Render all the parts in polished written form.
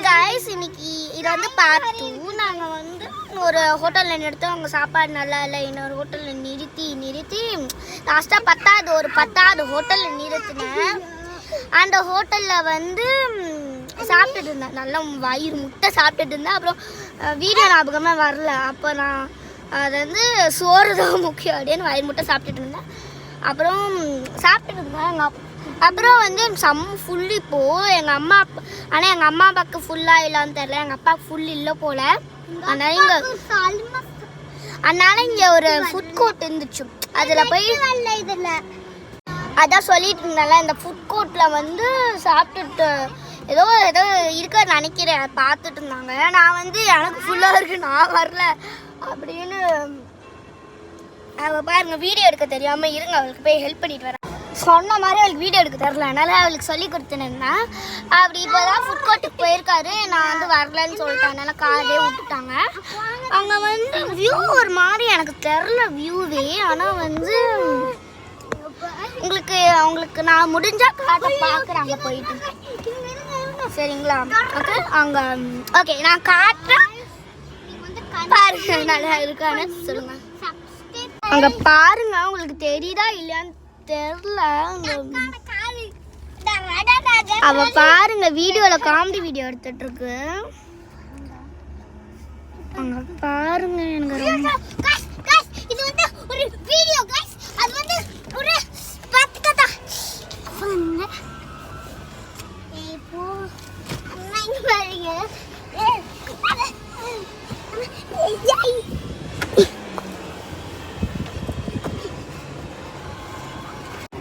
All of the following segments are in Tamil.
காய்ஸ், இன்னைக்கு இது வந்து பார்ட் 2. நாங்கள் வந்து ஒரு ஹோட்டலில் நிறுத்தோம். அவங்க சாப்பாடு நல்லா இல்லை. இன்னொரு ஹோட்டலில் நிறுத்தி லாஸ்ட்டாக 10வது ஹோட்டலில் நிறுத்தினேன். அந்த ஹோட்டலில் வந்து சாப்பிட்டுட்டு இருந்தேன். நல்லா வயிறு முட்டை சாப்பிட்டுட்டு இருந்தேன். அப்புறம் வீடியோ ஞாபகமாக வரல. அப்போ நான் அது வந்து சோறு தான் முக்கியம் அப்படின்னு வயிறு முட்டை சாப்பிட்டுட்டு இருந்தேன். அப்புறம் சாப்பிட்டுட்டு இருந்தேன். அப்புறம் வந்து ஃபுல் இப்போது எங்கள் அம்மா ஆனால் எங்கள் அம்மா அப்பாவுக்கு ஃபுல்லாக இல்லைன்னு தெரில. எங்கள் அப்பாவுக்கு ஃபுல் இல்லை போல். அதனால இங்கே ஒரு ஃபுட் கோர்ட் இருந்துச்சு. அதில் போய் இதில் அதான் சொல்லிட்டு இருந்தேன்ல, இந்த ஃபுட் கோர்ட்டில் வந்து சாப்பிட்டுட்டு ஏதோ இருக்குன்னு நினைக்கிறேன். பார்த்துட்டு இருந்தாங்க. நான் வந்து எனக்கு ஃபுல்லாக இருக்குது, நான் வரல அப்படின்னு அவள் பாருங்க வீடியோ எடுக்க தெரியாமல் இருங்க, அவளுக்கு போய் ஹெல்ப் பண்ணிட்டு வரேன். சொன்ன மாதிரி அவளுக்கு வீடியோ எடுக்க தெரில, அதனால் அவளுக்கு சொல்லி கொடுத்துனேன்னா அப்படி இப்போ தான் ஃபுட் கோர்ட்டுக்கு போயிருக்காரு. நான் வந்து வரலன்னு சொல்லிட்டேன், அதனால் காரே விட்டுட்டாங்க. அங்கே வந்து வியூ ஒரு மாதிரி எனக்கு தெரில வியூவே. ஆனால் வந்து உங்களுக்கு நான் முடிஞ்சால் காட்ட பார்க்குறாங்க போயிட்டு, சரிங்களா? ஓகே, அங்கே ஓகே நான் காட்டுறேன் பாருங்க நல்லா இருக்கான்னு சொல்லுங்க. அங்கே பாருங்க, உங்களுக்கு தெரியுதா இல்லையான்னு தெரில. அவ பாருங்க வீடியோவில் காமெடி வீடியோ எடுத்துட்டு இருக்கு. அங்கே பாருங்க எனக்கு இது வந்து ஒரு வீடியோ गाइस. அது வந்து ஒரு பக்கதா இப்போ நான் பாருங்க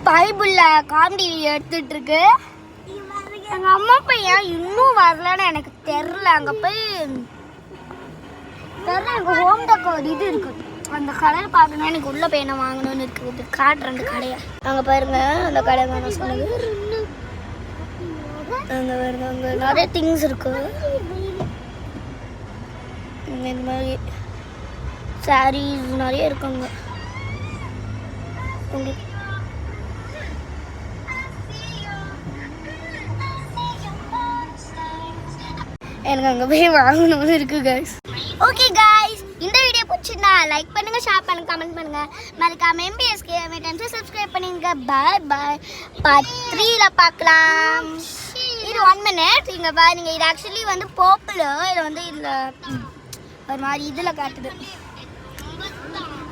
பைபிள்ல காமெடி எடுத்துட்டு இருக்கு. எங்க அம்மா பையன் இன்னும் வரலன்னு எனக்கு தெரியல. அங்க போய் தெரியல. எனக்கு ஹோம் டெக்கோர் இது இருக்கு, அந்த கடையில் பார்க்கணும். எனக்கு உள்ள போய் என்ன வாங்கணும்னு இருக்குது. காட்டுற அந்த கடையை அங்கே பாருங்க. அந்த கடை நான் சொன்னது அங்கே பாருங்க. அங்கே நிறைய திங்ஸ் இருக்கு. இந்த மாதிரி சாரீஸ் நிறைய இருக்குங்க. உங்களுக்கு எனக்கு அங்கே போய் வாங்கணும்னு இருக்கு गाइस. ஓகே गाइस, இந்த வீடியோ பிடிச்சிருந்தா லைக் பண்ணுங்க, ஷேர் பண்ணுங்க, கமெண்ட் பண்ணுங்க. மறக்காம MBSK டைம்ஸ் சப்ஸ்கிரைப் பண்ணுங்க. பாய் பாய். பார்ட் 3ல பார்க்கலாம். இது 1 minute. இங்கே பாருங்க, இது ஆக்சுவலி வந்து பாப்புலர். இது வந்து இதில் ஒரு மாதிரி இதில் காட்டுது.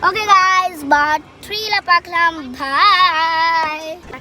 ஓகே गाइस, பார்ட் 3ல பார்க்கலாம். பாய்.